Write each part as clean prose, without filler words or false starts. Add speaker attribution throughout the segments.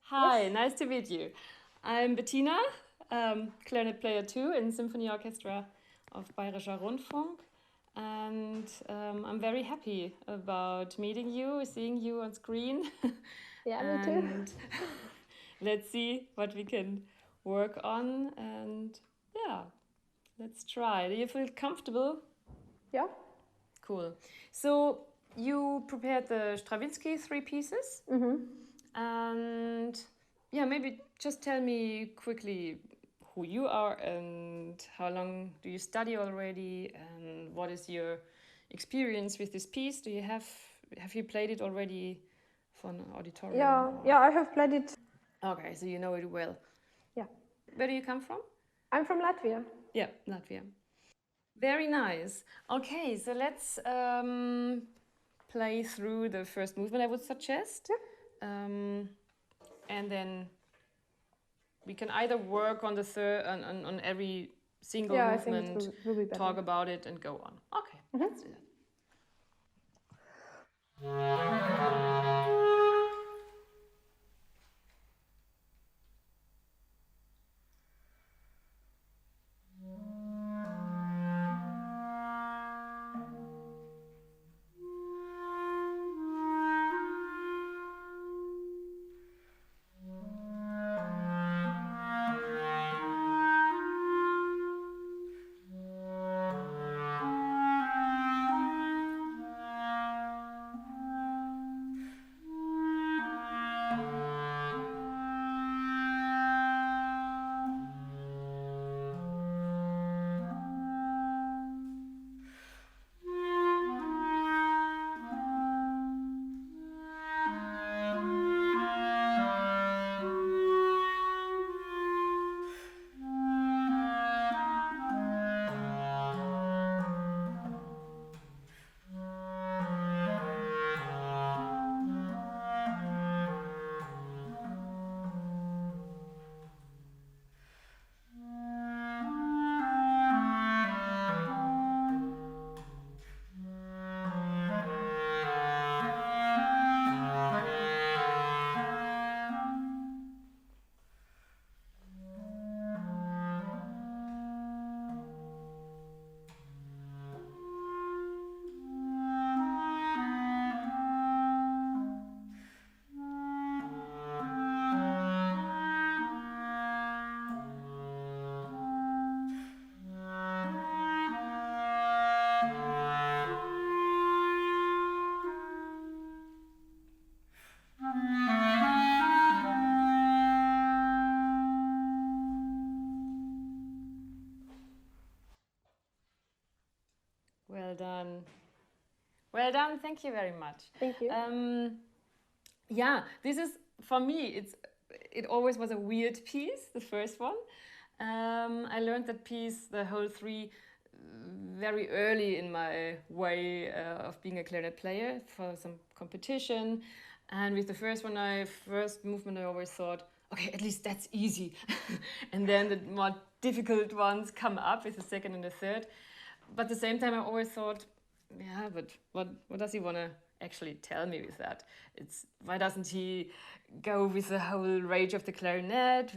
Speaker 1: Hi,
Speaker 2: Yes.
Speaker 1: nice to meet you. I'm Bettina, clarinet player 2 in Symphony Orchestra of Bayerischer Rundfunk. And I'm very happy about meeting you, seeing you on screen.
Speaker 2: Yeah, me too.
Speaker 1: And let's see what we can work on. And yeah, let's try. Do you feel comfortable?
Speaker 2: Yeah.
Speaker 1: Cool. So you prepared the Stravinsky 3 pieces. And yeah, maybe just tell me quickly who you are and how long do you study already and what is your experience with this piece? Do you have you played it already for an auditorium?
Speaker 2: Yeah, I have played it.
Speaker 1: Okay, so you know it well.
Speaker 2: Yeah.
Speaker 1: Where do you come from?
Speaker 2: I'm from Latvia.
Speaker 1: Yeah, Latvia. Very nice. Okay, so let's play through the first movement, I would suggest. And then we can either work on the third on every single
Speaker 2: Yeah,
Speaker 1: movement,
Speaker 2: I think it will be better.
Speaker 1: talk about it, and go on. Okay, let's do that. Well done. Well done. Thank you very much.
Speaker 2: Thank you.
Speaker 1: Yeah, this is for me. It always was a weird piece, the first one. I learned that piece, the whole 3, very early in my way of being a clarinet player for some competition. And with the first movement, I always thought, okay, at least that's easy. And then the more difficult ones come up with the second and the third. But at the same time, I always thought, yeah, but what does he want to actually tell me with that? Why doesn't he go with the whole range of the clarinet?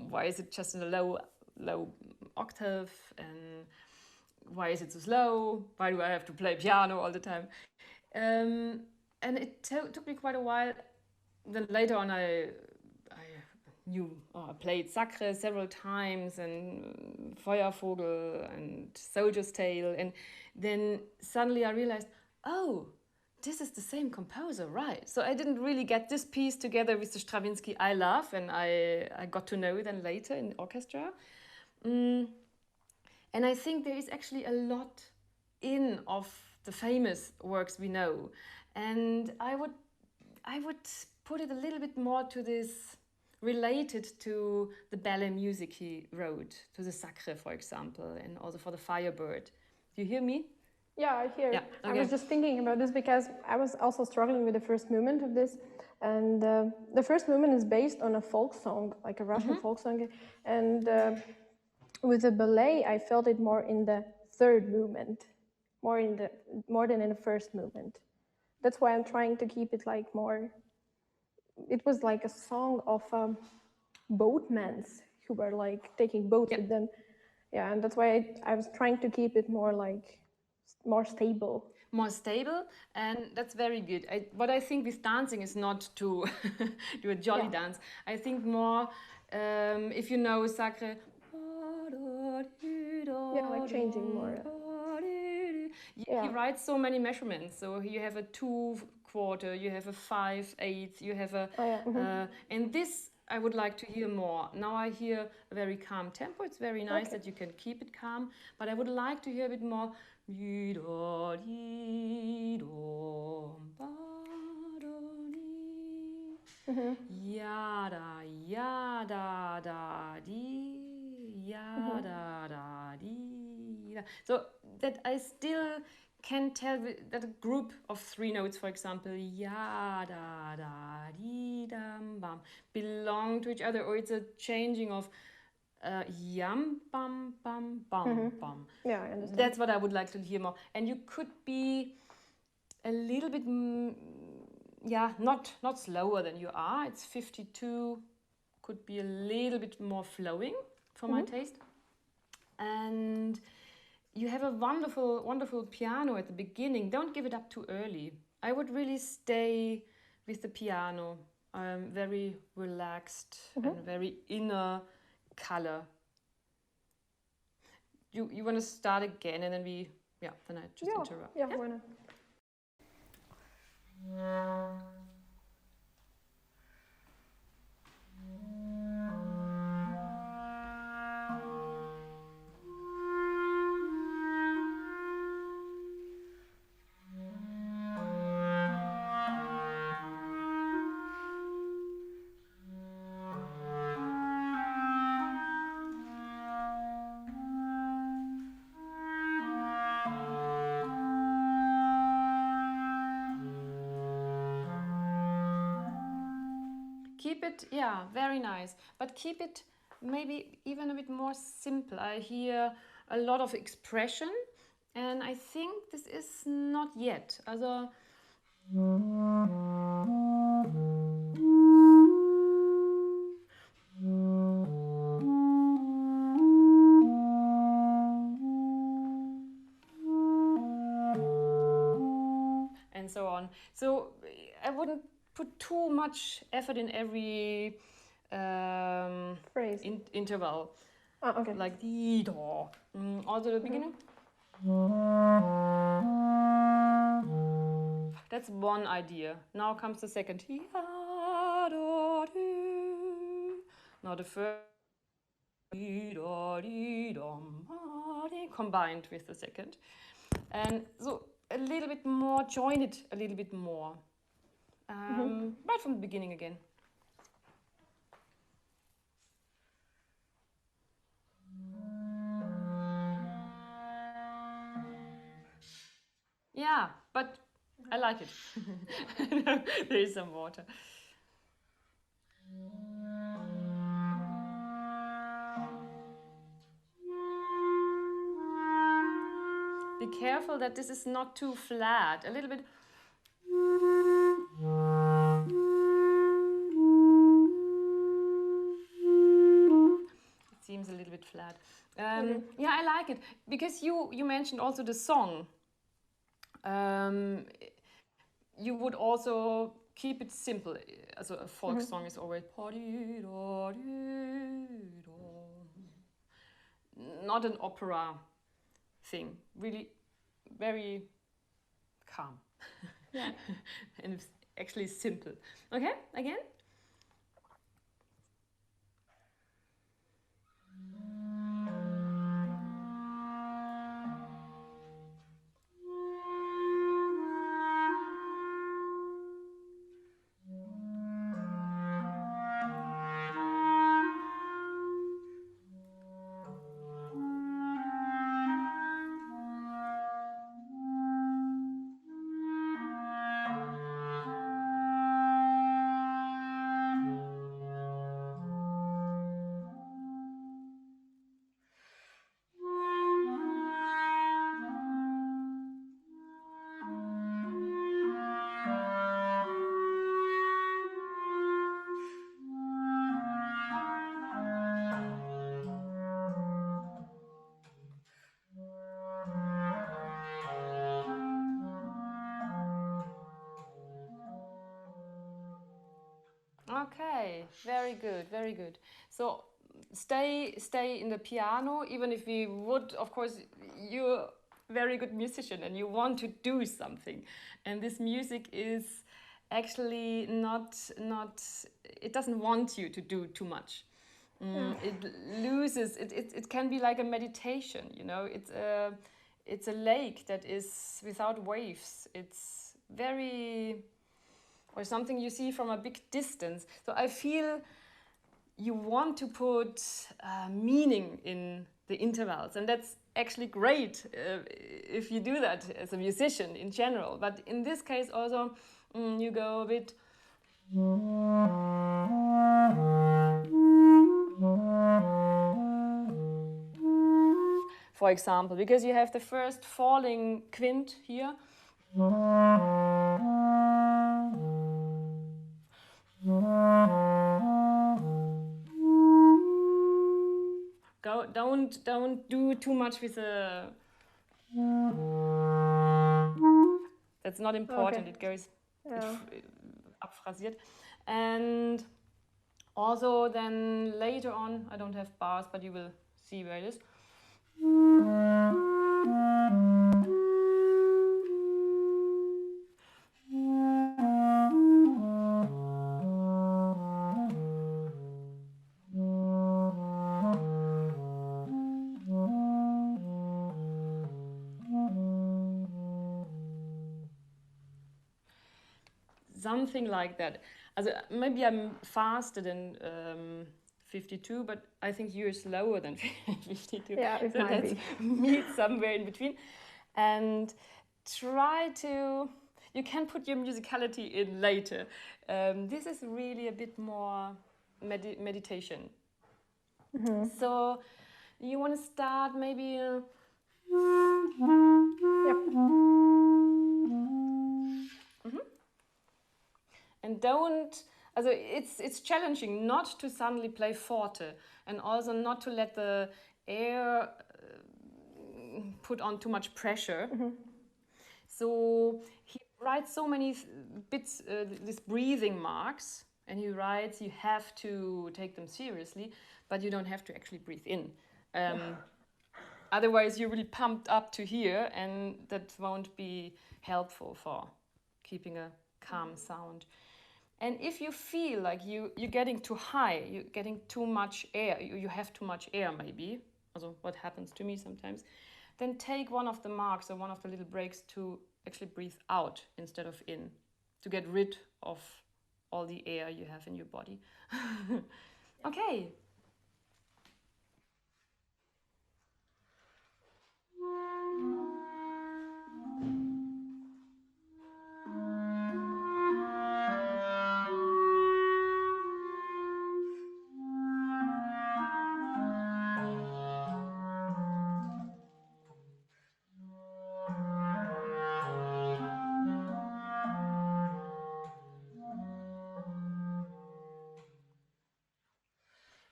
Speaker 1: Why is it just in a low octave? And why is it so slow? Why do I have to play piano all the time? And it took me quite a while. Then later on, I played Sacre several times and Feuervogel and Soldier's Tale, and then suddenly I realized, oh, this is the same composer, right? So I didn't really get this piece together with the Stravinsky I love, and I got to know then later in the orchestra. And I think there is actually a lot of the famous works we know, and I would put it a little bit more to this, related to the ballet music he wrote, to the Sacre, for example, and also for the Firebird. Do you hear me?
Speaker 2: Yeah, I hear.
Speaker 1: Yeah,
Speaker 2: I
Speaker 1: okay.
Speaker 2: was just thinking about this because I was also struggling with the first movement of this. And the first movement is based on a folk song, like a Russian folk song. And with the ballet, I felt it more in the third movement, more than in the first movement. That's why I'm trying to keep it like more it was like a song of boatmen who were like taking boats with them. Yeah, and that's why I was trying to keep it more like more stable.
Speaker 1: More stable, and that's very good. What I think with dancing is not to do a jolly dance. I think more, if you know Sacre,
Speaker 2: like changing more.
Speaker 1: He writes so many measurements. So you have a 2/4, you have a 5/8, you have a, and this I would like to hear more. Now I hear a very calm tempo. It's very nice that you can keep it calm, but I would like to hear a bit more. Yada yada da dee yada da dee. So that I still can tell that a group of 3 notes, for example, yada da dee dam bam, belong to each other, or it's a changing of yam bam bam bam bam.
Speaker 2: Yeah, I understand.
Speaker 1: That's what I would like to hear more. And you could be a little bit, not slower than you are. It's 52. Could be a little bit more flowing for my taste. And you have a wonderful, wonderful piano at the beginning. Don't give it up too early. I would really stay with the piano. Very relaxed and very inner color. You want to start again, and then then I just interrupt.
Speaker 2: Yeah, why not?
Speaker 1: Keep it, very nice. But keep it maybe even a bit more simple. I hear a lot of expression, and I think this is not yet. Also, and so on. So I wouldn't put too much effort in every
Speaker 2: Phrase.
Speaker 1: Interval.
Speaker 2: Oh, okay.
Speaker 1: Like the do. Also the beginning. That's one idea. Now comes the second. Now the first combined with the second. And so a little bit more, join it a little bit more. Right from the beginning again. Yeah, but I like it. There is some water. Be careful that this is not too flat. A little bit. It seems a little bit flat. Yeah, I like it because you mentioned also the song. You would also keep it simple. Also a folk song is always not an opera thing. Really very calm.
Speaker 2: Yeah.
Speaker 1: And it's actually simple. Okay, again. Okay, very good, very good. So stay in the piano, even if we would, of course, you're a very good musician and you want to do something. And this music is actually not it doesn't want you to do too much. It loses, it can be like a meditation, you know, it's a lake that is without waves. It's very, or something you see from a big distance. So I feel you want to put meaning in the intervals, and that's actually great if you do that as a musician in general. But in this case also, you go a bit. For example, because you have the first falling quint here. Don't do too much with a. That's not important. Okay. It goes abphrasiert, and also then later on, I don't have bars, but you will see where it is. Something like that. Also, maybe I'm faster than 52, but I think you're slower than 52.
Speaker 2: Yeah, it
Speaker 1: so
Speaker 2: might
Speaker 1: let's
Speaker 2: be.
Speaker 1: meet somewhere in between and try to. You can put your musicality in later. This is really a bit more meditation. So you want to start maybe. And don't, also it's challenging not to suddenly play forte and also not to let the air put on too much pressure. So he writes so many bits, these breathing marks, and he writes you have to take them seriously, but you don't have to actually breathe in. Otherwise you're really pumped up to here, and that won't be helpful for keeping a calm sound. And if you feel like you're getting too high, you're getting too much air, you have too much air maybe, also what happens to me sometimes, then take one of the marks or one of the little breaks to actually breathe out instead of in, to get rid of all the air you have in your body. Okay.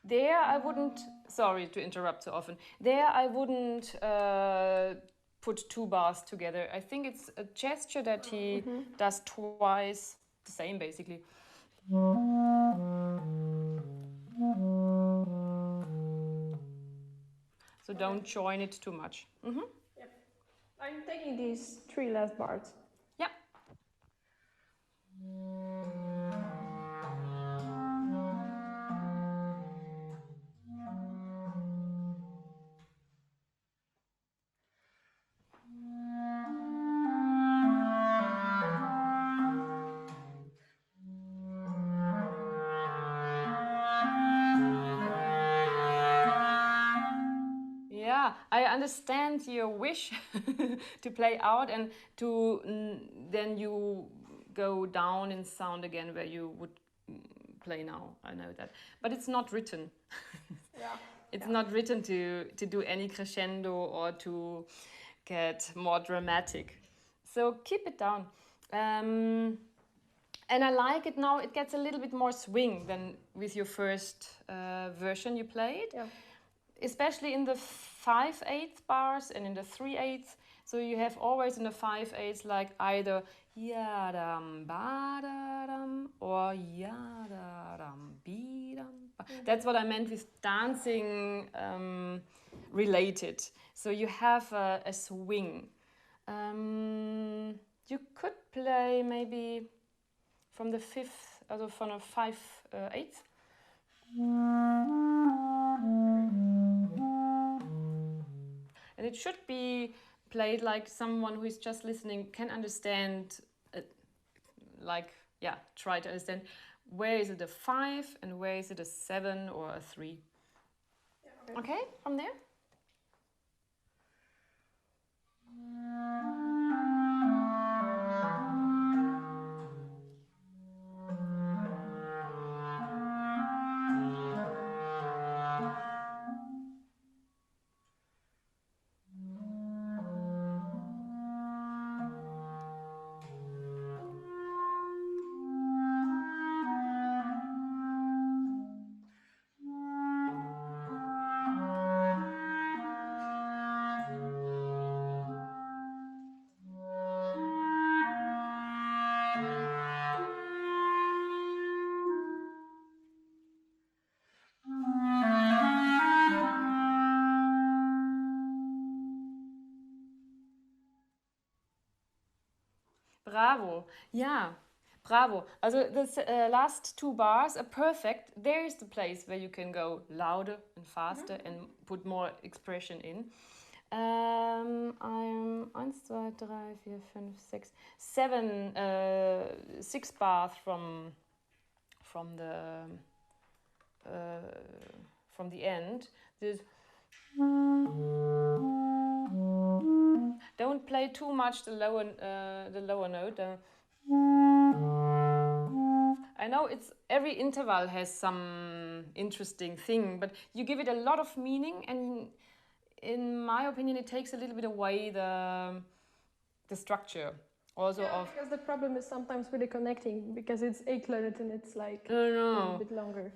Speaker 1: There I wouldn't, sorry to interrupt so often, there I wouldn't put two bars together. I think it's a gesture that he does twice, the same basically. So don't join it too much.
Speaker 2: Yep. I'm taking these 3 last bars.
Speaker 1: Yeah. Yeah, I understand your wish to play out and to then you go down in sound again where you would play now. I know that, but it's not written. It's not written to do any crescendo or to get more dramatic. So keep it down. And I like it now. It gets a little bit more swing than with your first version you played.
Speaker 2: Yeah.
Speaker 1: Especially in the 5/8 bars and in the 3/8, So you have always in the 5/8 like either yadam badadam or yadadam bidam. That's what I meant with dancing related. So you have a swing. You could play maybe from the 5th, also from a 5/8. And it should be played like someone who is just listening can understand, try to understand where is it a 5 and where is it a 7 or a 3. Yeah, okay, from there? Bravo. Yeah, bravo. Also the last 2 bars are perfect. There is the place where you can go louder and faster and put more expression in. I'm 1, 2, 3, 4, 5, 6, 7, 6 bars from the end. This. Don't play too much the lower note. I know it's every interval has some interesting thing, but you give it a lot of meaning, and in my opinion, it takes a little bit away the structure. Also,
Speaker 2: because the problem is sometimes with the connecting, because it's a clarinet and it's like a bit longer.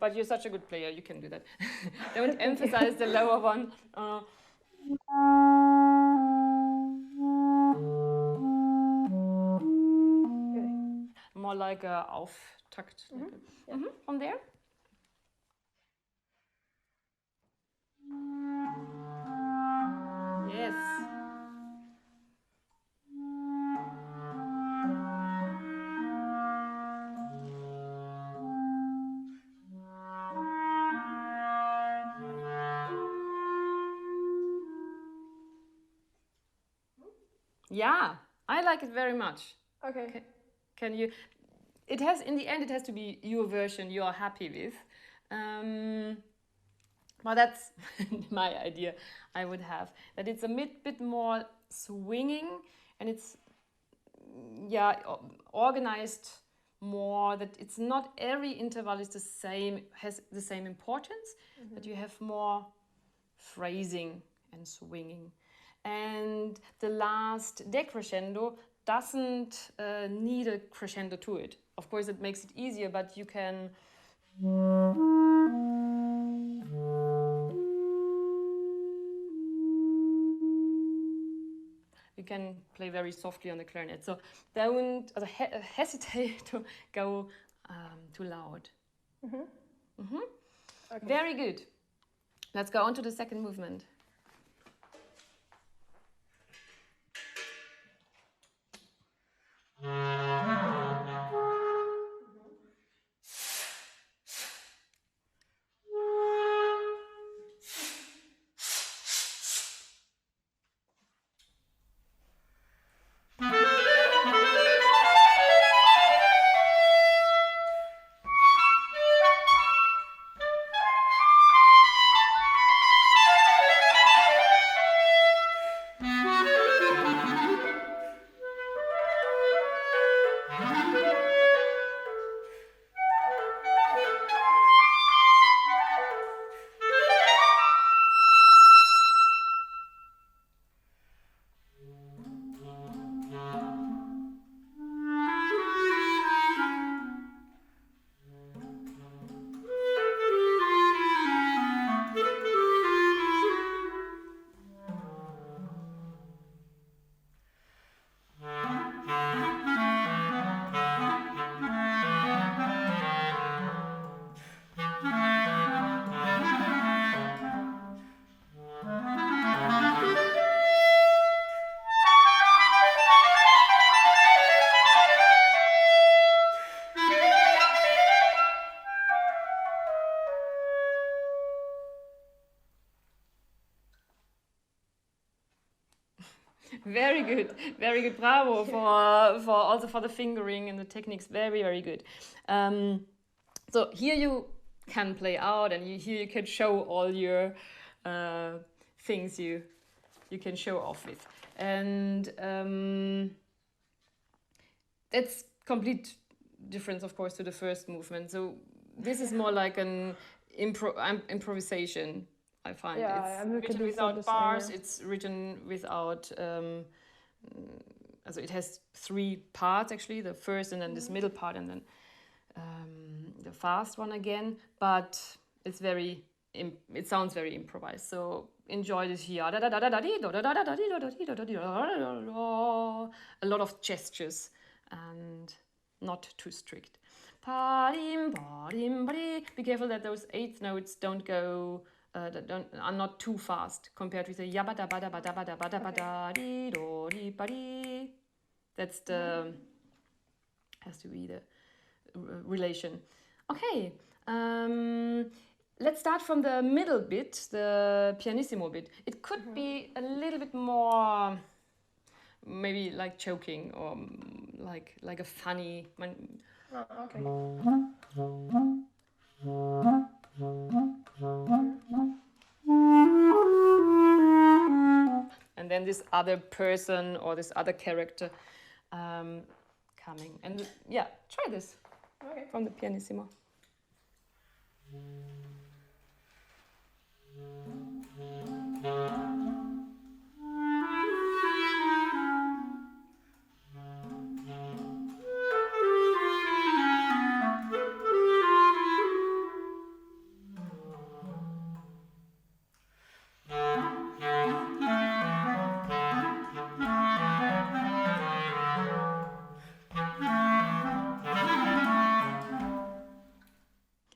Speaker 1: But you're such a good player, you can do that. Don't emphasize the lower one. More like a Auftakt. From there? Yes. Yeah, I like it very much.
Speaker 2: Okay.
Speaker 1: Can you? It has, in the end, it has to be your version you are happy with. Well, that's my idea. I would have that it's a bit more swinging, and it's organized more. That it's not every interval is the same, has the same importance. That you have more phrasing and swinging. And the last decrescendo doesn't need a crescendo to it. Of course, it makes it easier, but you can play very softly on the clarinet. So don't hesitate to go too loud. Okay. Very good. Let's go on to the second movement. Very good, very good. Bravo for also for the fingering and the techniques. Very, very good. So here you can play out, and here you can show all your things you can show off with, and that's complete difference, of course, to the first movement. So this is more like an improvisation. I find it's written without bars. It's written without. So it has three parts actually: the first, and then this middle part, and then the fast one again. But it's very. It sounds very improvised. So enjoy this here. A lot of gestures and not too strict. Be careful that those eighth notes don't go. Are not too fast compared with the yabada bada bada bada bada bada di do di ba di. That's the has to be the relation. Okay, let's start from the middle bit, the pianissimo bit. It could be a little bit more, maybe like choking or like a funny.
Speaker 2: Okay.
Speaker 1: And then this other person or this other character coming. And yeah, try this from the pianissimo.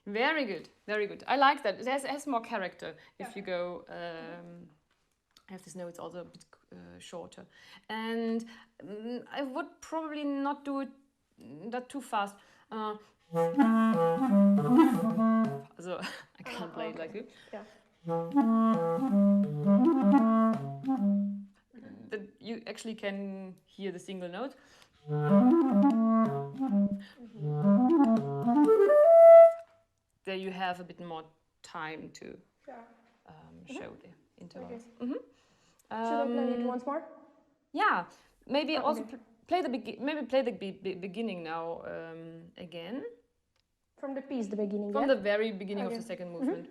Speaker 1: Very good, very good. I like that. It has more character if you go. Have these notes also a bit shorter, and I would probably not do it that too fast. So I can't play it like this.
Speaker 2: Yeah.
Speaker 1: That you actually can hear the single note. There you have a bit more time to show the intervals.
Speaker 2: Okay. Should I play it once more?
Speaker 1: Yeah, maybe also play the beginning now again.
Speaker 2: From the piece, the beginning.
Speaker 1: From the very beginning of the second movement.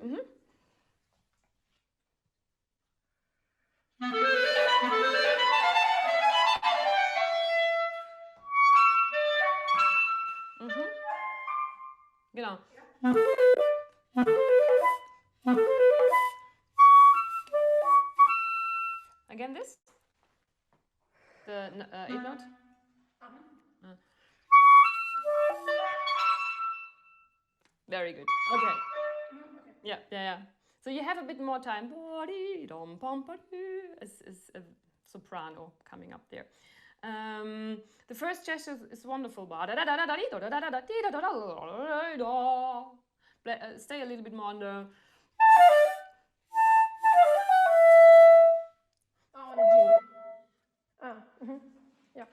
Speaker 1: Genau. Again, this? The eighth note? Very good. Okay. Yeah. So you have a bit more time. As a soprano coming up there. The first gesture is wonderful. Stay a little bit more on the.
Speaker 2: On the G. Yeah.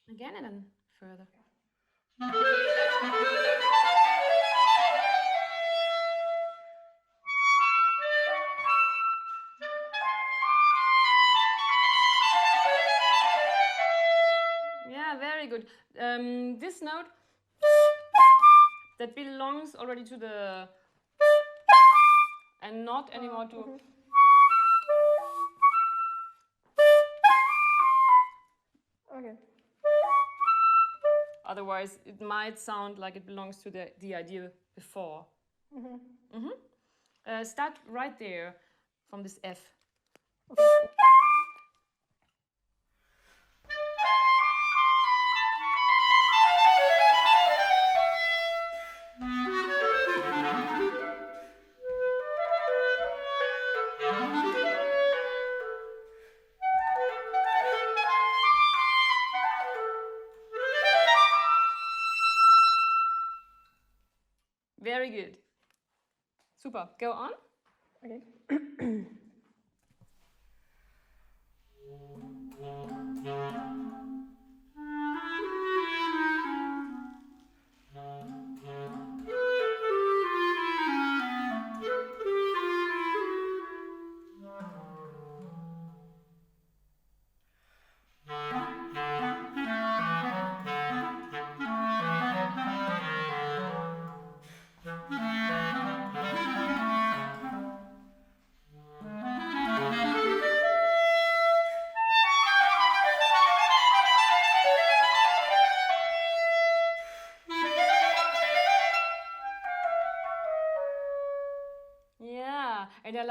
Speaker 1: Again and then further. Yeah, very good. This note that belongs already to the and not anymore to.
Speaker 2: Okay.
Speaker 1: Otherwise, it might sound like it belongs to the idea before. Start right there from this F.
Speaker 2: Okay.
Speaker 1: Very good. Super. Go on.
Speaker 2: Okay.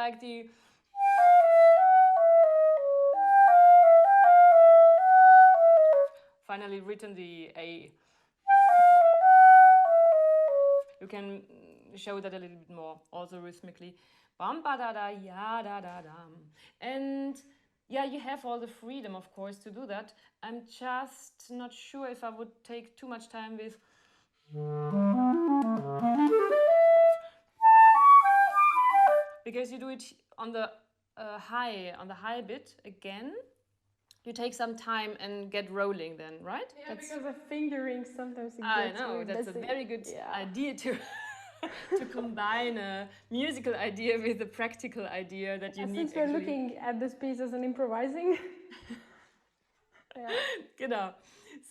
Speaker 1: like the finally written the A. You can show that a little bit more, also rhythmically. Bam ba da da ya da da dam. And yeah, you have all the freedom, of course, to do that. I'm just not sure if I would take too much time with because you do it on the high bit again. You take some time and get rolling then, right?
Speaker 2: Yeah, because of fingering sometimes it
Speaker 1: I
Speaker 2: gets
Speaker 1: know, that's
Speaker 2: messy.
Speaker 1: a very good idea to to combine a musical idea with a practical idea that you need.
Speaker 2: Since we're looking at this piece as an improvising.
Speaker 1: Genau.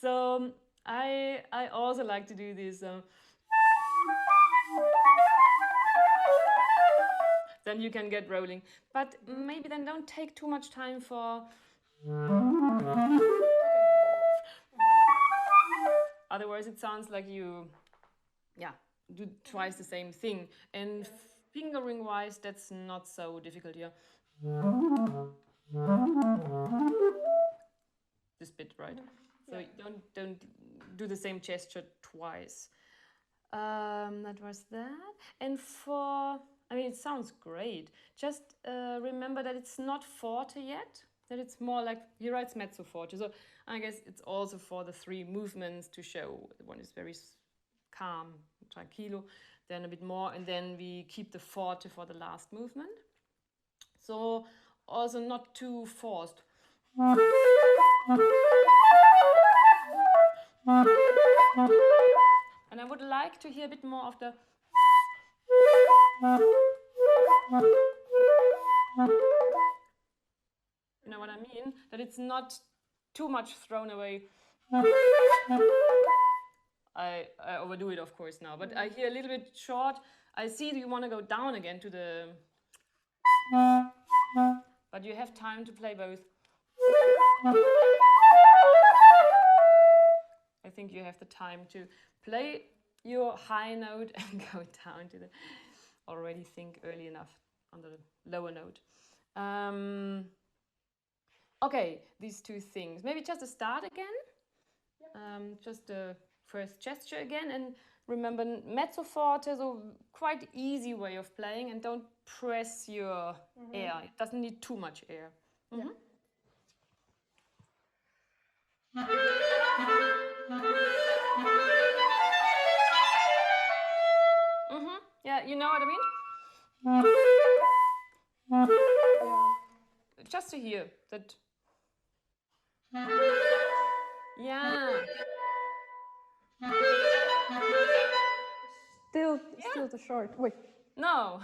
Speaker 1: So I also like to do this. Then you can get rolling, but maybe then don't take too much time for. Otherwise, it sounds like you, do twice the same thing. And fingering wise, that's not so difficult here. This bit, right? So don't do the same gesture twice. That was that. And it sounds great. Just remember that it's not forte yet. That it's more like he writes mezzo forte. So I guess it's also for the three movements to show. One is very calm, tranquillo, then a bit more, and then we keep the forte for the last movement. So also not too forced. And I would like to hear a bit more of the. You know what I mean? That it's not too much thrown away. I overdo it, of course, now, but I hear a little bit short. I see you want to go down again to the. But you have time to play both. I think you have the time to play your high note and go down to the. Already think early enough on the lower note. Okay, these two things. Maybe just a start again. Just the first gesture again, and remember mezzo forte, so quite easy way of playing, and don't press your air. It doesn't need too much air. Yeah, you know what I mean? Just to hear that. Yeah.
Speaker 2: Still too short. Wait.
Speaker 1: No.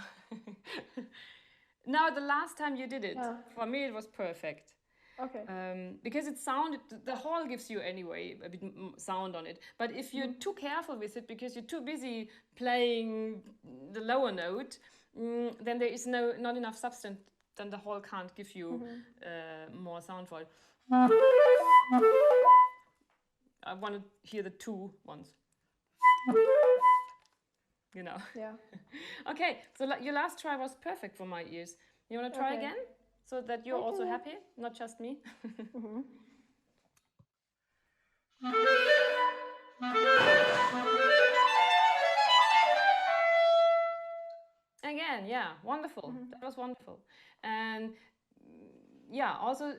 Speaker 1: Now the last time you did it, for me it was perfect.
Speaker 2: Okay.
Speaker 1: Because it sounded, the hall gives you anyway a bit sound on it. But if you're too careful with it because you're too busy playing the lower note, then there is not enough substance. Then the hall can't give you more sound for it. I want to hear the two ones. You know.
Speaker 2: Yeah.
Speaker 1: Okay, so your last try was perfect for my ears. You want to try again? So that you're also happy, not just me. Again, yeah, wonderful. That was wonderful. And yeah, also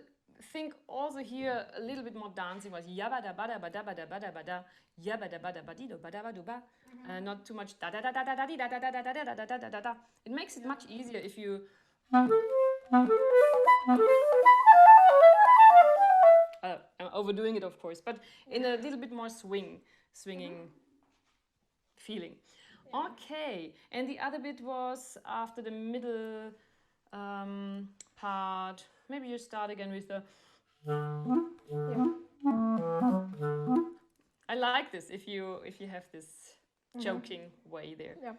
Speaker 1: think also here a little bit more dancing was yabada bada bada bada bada bada yabada bada badido bada badu ba. Not too much da da da da da da da da da da da da da da da da. It makes it much easier if you. I'm overdoing it, of course, but in a little bit more swinging feeling. Okay, and the other bit was after the middle part. Maybe you start again with the. I like this if you have this joking way there.
Speaker 2: Yeah.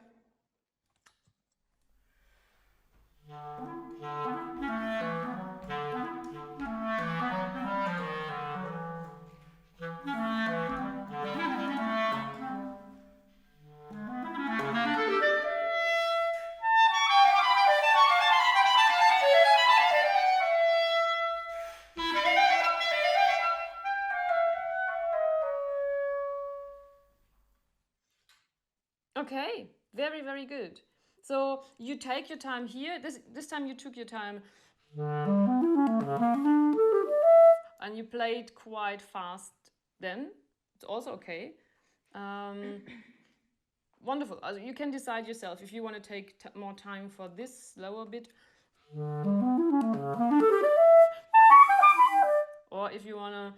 Speaker 1: Okay, very, very good. So you take your time here. This time you took your time. And you played quite fast then. It's also okay. Wonderful. You can decide yourself if you want to take more time for this slower bit. Or if you want to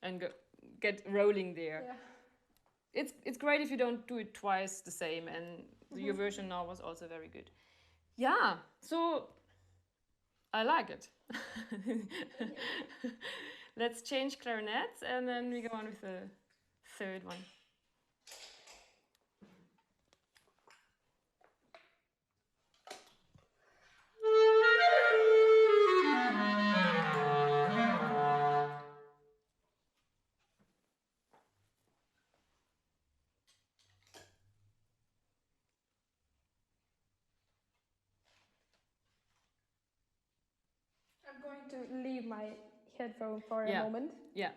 Speaker 1: and get rolling there. Yeah. It's great if you don't do it twice the same, and your version now was also very good. Yeah, so I like it. Let's change clarinets and then we go on with the third one.
Speaker 2: I'm going to leave my headphone for a moment.
Speaker 1: Yeah.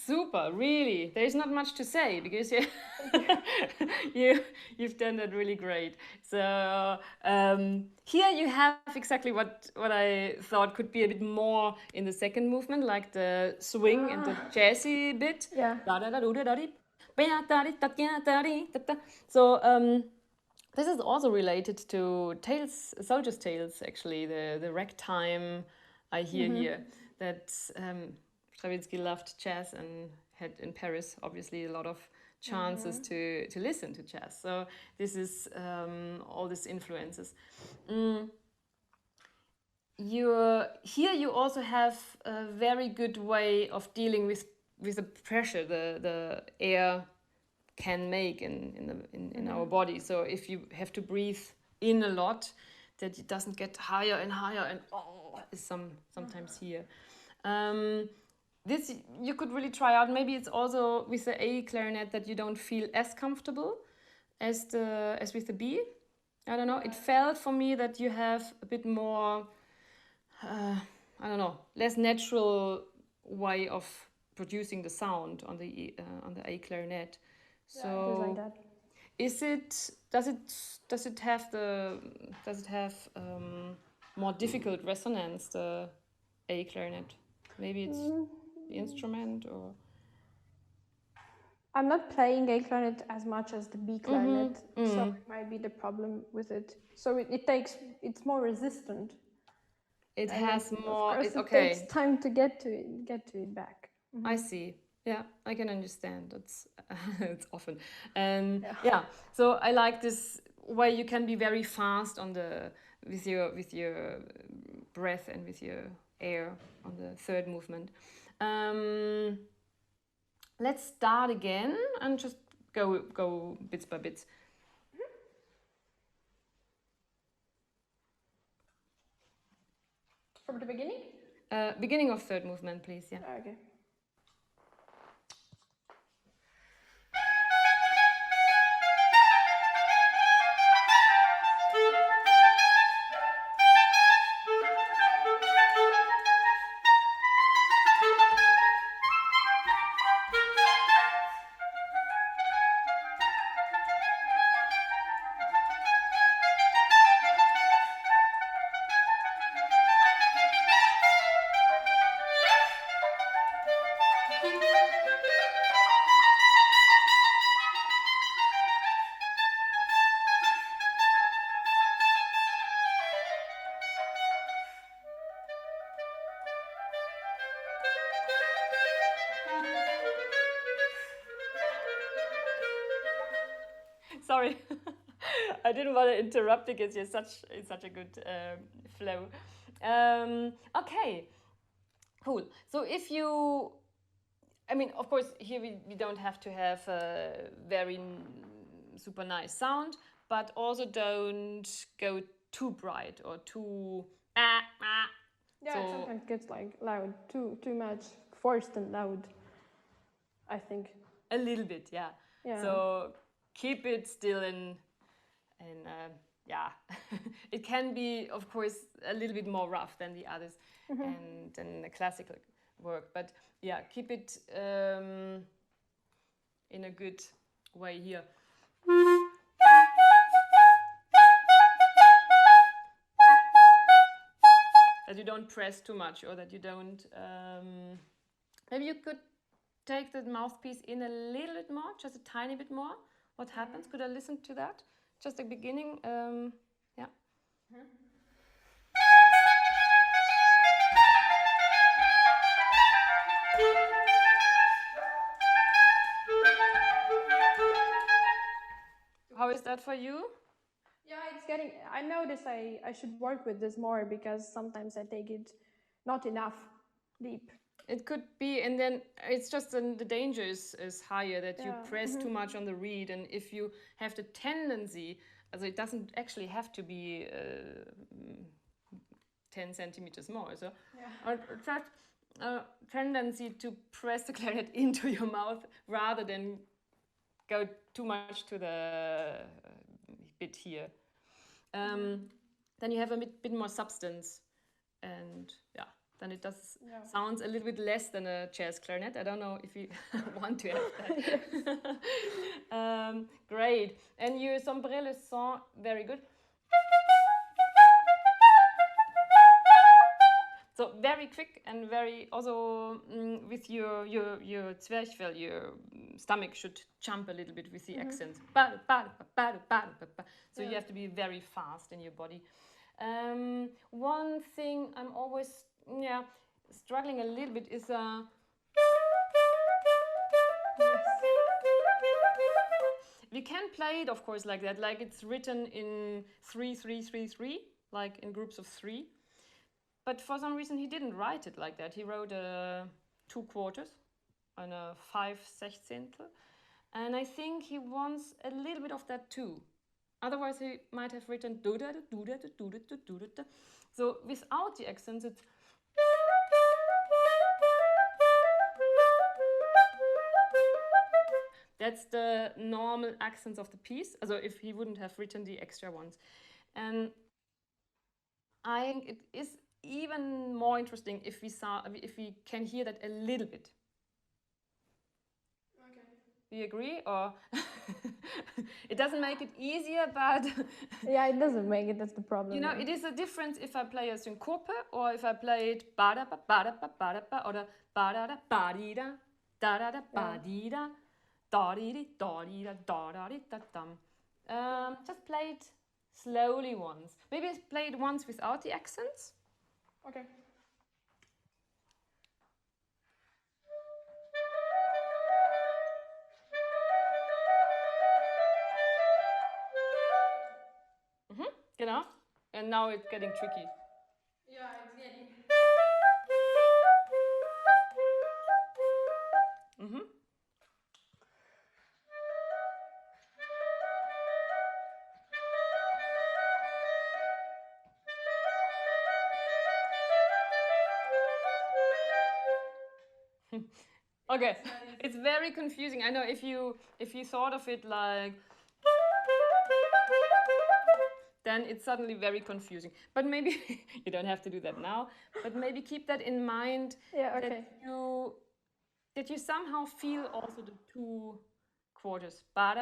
Speaker 1: Super, really. There's not much to say because you've done that really great. So here you have exactly what I thought could be a bit more in the second movement, like the swing and the jazzy bit.
Speaker 2: Yeah.
Speaker 1: So this is also related to tales, soldiers' tales, actually, the ragtime I hear here. That Stravinsky loved jazz and had in Paris, obviously, a lot of chances to listen to jazz. So this is all these influences. Here you also have a very good way of dealing with the pressure the air can make in our body. So if you have to breathe in a lot, that it doesn't get higher and higher and is sometimes here. This you could really try out. Maybe it's also with the A clarinet that you don't feel as comfortable as with the B. I don't know. It felt for me that you have a bit more, less natural way of producing the sound on the A clarinet. So
Speaker 2: yeah, it is like that.
Speaker 1: Does it have more difficult resonance, the A clarinet? Maybe it's the instrument, or
Speaker 2: I'm not playing A clarinet as much as the B clarinet, so it might be the problem with it. So it's more resistant.
Speaker 1: It has more.
Speaker 2: Of course, it takes time to get to it back.
Speaker 1: I see. Yeah, I can understand. It's often, and So I like this way you can be very fast on with your breath and with your air on the third movement. Let's start again and just go bits by bits.
Speaker 2: From the beginning?
Speaker 1: Beginning of third movement, please. Yeah.
Speaker 2: Okay.
Speaker 1: Sorry, I didn't want to interrupt because you're in such a good flow. Okay, cool. So if you, I mean, of course, here we don't have to have a very super nice sound, but also don't go too bright or too
Speaker 2: Yeah,
Speaker 1: so
Speaker 2: it sometimes gets like loud, too much, forced and loud, I think.
Speaker 1: a little bit, yeah. So keep it still in yeah. It can be, of course, a little bit more rough than the others and the classical work, but yeah, keep it in a good way here. That you don't press too much, or that you don't. Maybe you could take the mouthpiece in a little bit more, just a tiny bit more. What happens? Could I listen to that? Just the beginning. Yeah. How is that for you?
Speaker 2: Yeah, it's getting. I notice I should work with this more because sometimes I take it not enough deep.
Speaker 1: It could be, and then it's just the danger is higher that you press too much on the reed, and if you have the tendency, also it doesn't actually have to be 10 centimeters more, so just tendency to press the clarinet into your mouth rather than go too much to the bit here. Then you have a bit more substance, and yeah, then it does sounds a little bit less than a jazz clarinet. I don't know if you want to have that. Great, and your sombre le son, very good. So very quick and very also with your Zwerchfell, your stomach should jump a little bit with the accents. So you have to be very fast in your body. One thing I'm always struggling a little bit is we can play it, of course, like that, like it's written in 3-3-3-3, like in groups of 3. But for some reason he didn't write it like that. He wrote 2 quarters and a 5/16, and I think he wants a little bit of that too. Otherwise he might have written do da do da do da do da. So without the accents it's that's the normal accents of the piece. Also if he wouldn't have written the extra ones. And I think it is even more interesting if we can hear that a little bit. Okay. Do you agree, or it doesn't make it easier, but
Speaker 2: yeah, it doesn't make it. That's the problem.
Speaker 1: You know, it is a difference if I play a syncope or if I play it ba da ba ba da ba ba da ba, or the ba da da ba di da da da da ba di da da di di da di da da di da dum. Just play it slowly once. Maybe play it once without the accents.
Speaker 2: Okay.
Speaker 1: Genau. And now it's getting tricky.
Speaker 2: Yeah, it's getting.
Speaker 1: Okay, it's very confusing. I know if you thought of it like, then it's suddenly very confusing. But maybe you don't have to do that now. But maybe keep that in mind.
Speaker 2: Yeah. Okay.
Speaker 1: That you somehow feel also the 2 quarters, and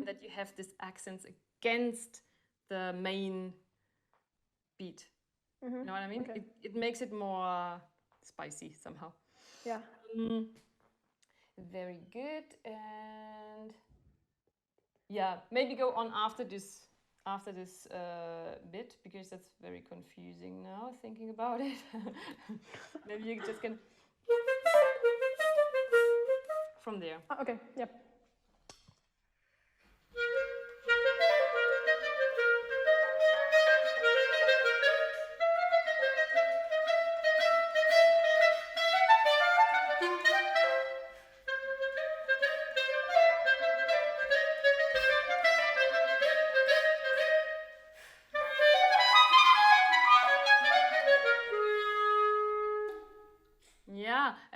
Speaker 1: that you have these accents against the main beat. You know what I mean?
Speaker 2: Okay.
Speaker 1: It makes it more spicy somehow.
Speaker 2: Yeah.
Speaker 1: Very good. And yeah, maybe go on after this bit, because that's very confusing now thinking about it. Maybe you just can from there.
Speaker 2: Okay. Yep.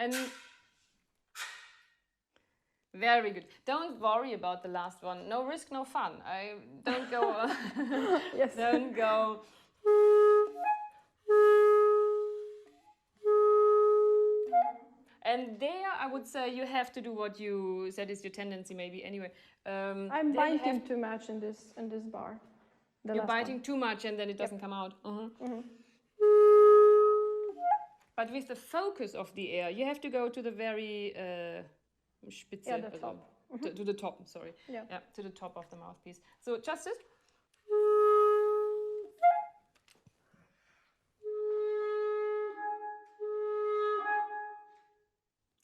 Speaker 1: And very good. Don't worry about the last one. No risk, no fun. Don't go.
Speaker 2: Yes.
Speaker 1: Don't go. And there, I would say you have to do what you said is your tendency, maybe. Anyway,
Speaker 2: I'm biting too much in this bar.
Speaker 1: You're biting too much, and then it doesn't come out. But with the focus of the air, you have to go to the very Spitze,
Speaker 2: the top.
Speaker 1: To the top. Sorry.
Speaker 2: Yeah,
Speaker 1: to the top of the mouthpiece. So just this.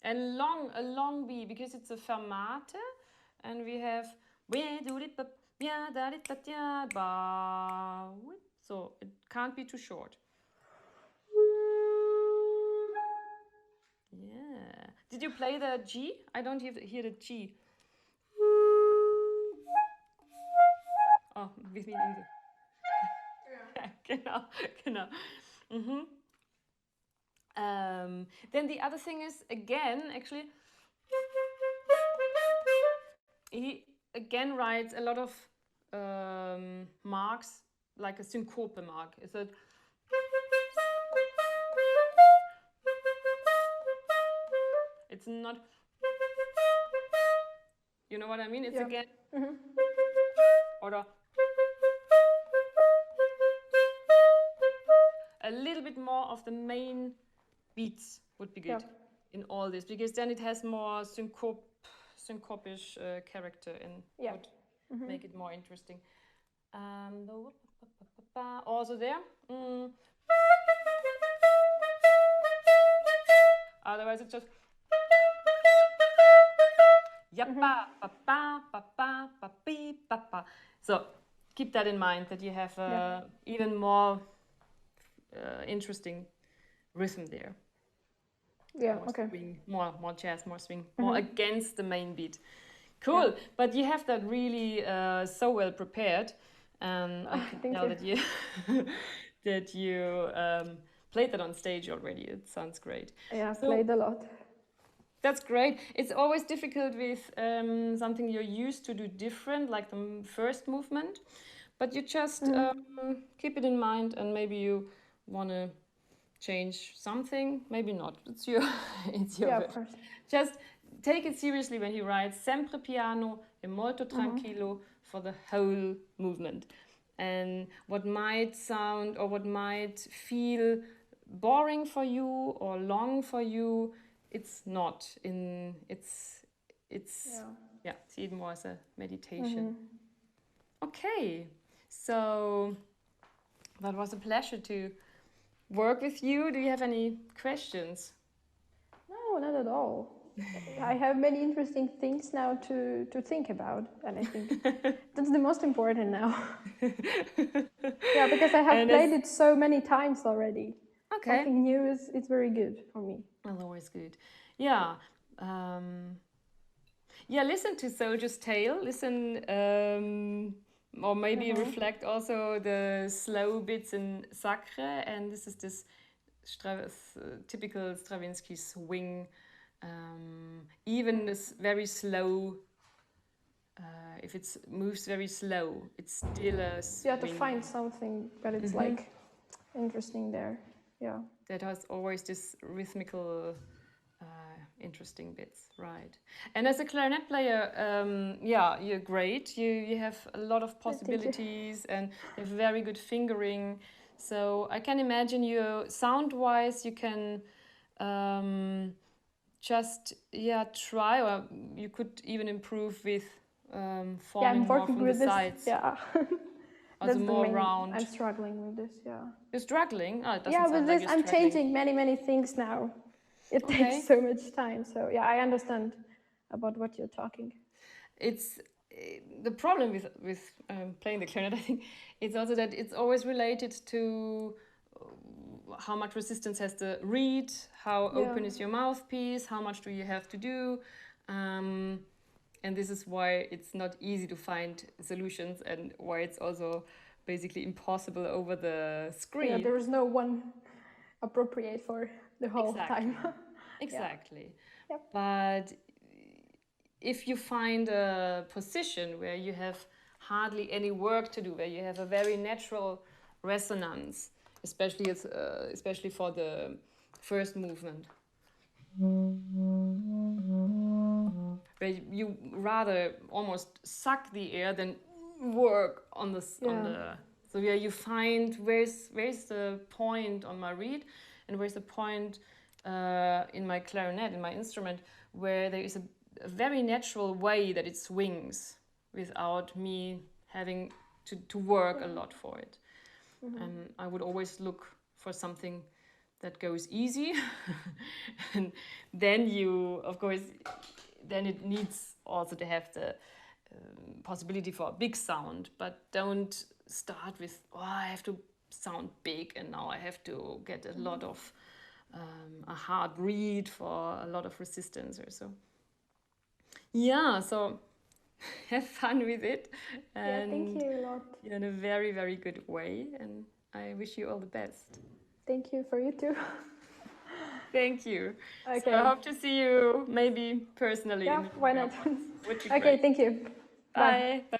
Speaker 1: And a long B, because it's a fermate, and we have so it can't be too short. Yeah. Did you play the G? I don't hear the G. Oh, with me easy. Yeah. Genau. Then the other thing is, again, actually, he again writes a lot of marks, like a syncope mark. Is that it's not, you know what I mean? It's again, or a little bit more of the main beats would be good in all this, because then it has more syncopish character and would make it more interesting. Also there. Otherwise it's just so keep that in mind, that you have even more interesting rhythm there.
Speaker 2: Yeah,
Speaker 1: more
Speaker 2: okay.
Speaker 1: Swing, more jazz, more swing, more against the main beat. Cool, but you have that really so well prepared, and I can tell that you that you played that on stage already. It sounds great.
Speaker 2: Yeah, so, played a lot.
Speaker 1: That's great. It's always difficult with something you're used to do different, like the first movement, but you just keep it in mind, and maybe you want to change something, maybe not. It's your
Speaker 2: of course.
Speaker 1: Just take it seriously when he writes sempre piano e molto tranquillo for the whole movement. And what might sound or what might feel boring for you or long for you, it's not. See it more as a meditation. Okay, so that was a pleasure to work with you. Do you have any questions?
Speaker 2: No, not at all. I have many interesting things now to think about, and I think that's the most important now. Yeah, because I have played it so many times already. Okay. Something new is very good for me.
Speaker 1: That's always good. Yeah. Listen to Soldier's Tale. Listen, or maybe reflect also the slow bits in Sacre, and this is this typical Stravinsky swing. Even this very slow, if it moves very slow, it's still a swing.
Speaker 2: You have to find something, but it's like interesting there. Yeah.
Speaker 1: That has always this rhythmical, interesting bits, right? And as a clarinet player, you're great. You have a lot of possibilities and you have very good fingering. So I can imagine you, sound-wise, you can just try, or you could even improve with forming more from the sides.
Speaker 2: Yeah.
Speaker 1: Also more round.
Speaker 2: I'm struggling with this, yeah.
Speaker 1: You're struggling? Oh, it doesn't
Speaker 2: sound
Speaker 1: with
Speaker 2: like
Speaker 1: this
Speaker 2: I'm changing many things now. It takes so much time. So yeah, I understand about what you're talking.
Speaker 1: It's the problem with playing the clarinet, I think, it's also that it's always related to how much resistance has the reed, how open is your mouthpiece, how much do you have to do. And this is why it's not easy to find solutions, and why it's also basically impossible over the screen.
Speaker 2: Yeah, there is no one appropriate for the whole time.
Speaker 1: exactly.
Speaker 2: Yep.
Speaker 1: But if you find a position where you have hardly any work to do, where you have a very natural resonance, especially for the first movement, where you rather almost suck the air than work on the so where you find where's the point on my reed and where's the point in my clarinet, in my instrument, where there is a very natural way that it swings without me having to work a lot for it. And I would always look for something that goes easy. And then then it needs also to have the possibility for a big sound, but don't start with, I have to sound big and now I have to get a lot of a hard reed for a lot of resistance or so. Yeah, so have fun with it. And
Speaker 2: thank you a lot.
Speaker 1: in a very, very good way. And I wish you all the best.
Speaker 2: Thank you, for you too.
Speaker 1: Thank you.
Speaker 2: Okay.
Speaker 1: So I hope to see you maybe personally.
Speaker 2: Yeah, why not?
Speaker 1: Would be
Speaker 2: Okay,
Speaker 1: great.
Speaker 2: thank you.
Speaker 1: Bye. Bye.